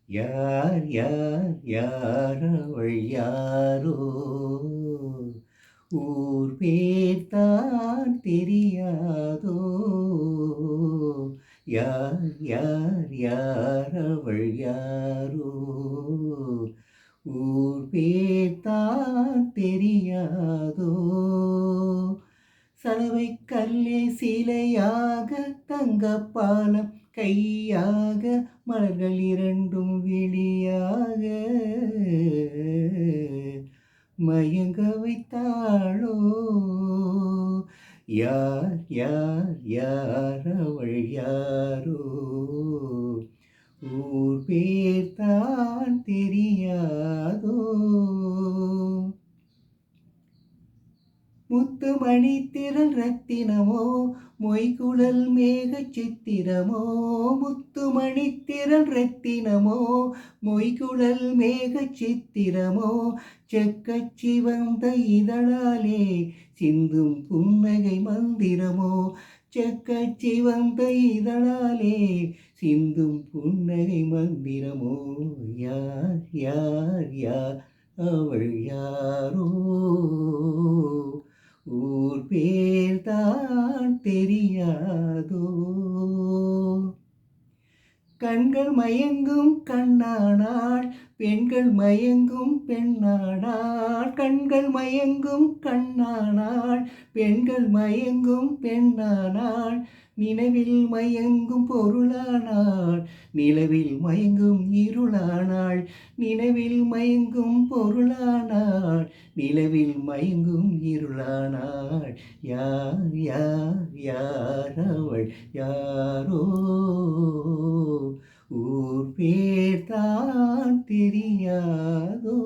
யார் யார் யார் அவள் யாரோ ஊர் பேர் தான் தெரியாதோ யார் யார் யார் அவள் யாரோ ஊர் பேர் தான் தெரியாதோ சலவை கல்லே சிலையாக தங்கப்பாலம் கையாக மலர்கள் இரண்டும் விழியாக மயங்க வைத்தாளோ யார் யார் யார் அவள் யாரோ ஊர் பேர் தான் தெரியாதோ முத்துமணி திரள் ரத்தினமோ மொய்குழல் மேக சித்திரமோ முத்துமணி திரள் ரத்தினமோ மொய்குழல் மேக சித்திரமோ செக்கச் சிவந்த இதழாலே சிந்தும் புன்னகை மந்திரமோ செக்கச் சிவந்த இதழாலே சிந்தும் புன்னகை மந்திரமோ யார் யார் யார் அவள் யாரோ ஊர் பேர் தான் தெரியாதோ கண்கள் மயங்கும் கண்ணானாள் பெண்கள் மயங்கும் பெண்ணானாள் கண்கள் மயங்கும் கண்ணானாள் பெண்கள் மயங்கும் பெண்ணானாள் நினைவில் மயங்கும் பொருளானாள் நிலவில் மயங்கும் இருளானாள் நினைவில் மயங்கும் பொருளானாள் நிலவில் மயங்கும் இருளானாள் யார் யார் யார் அவள் யாரோ ஊர் பேர் தான் தெரியாதோ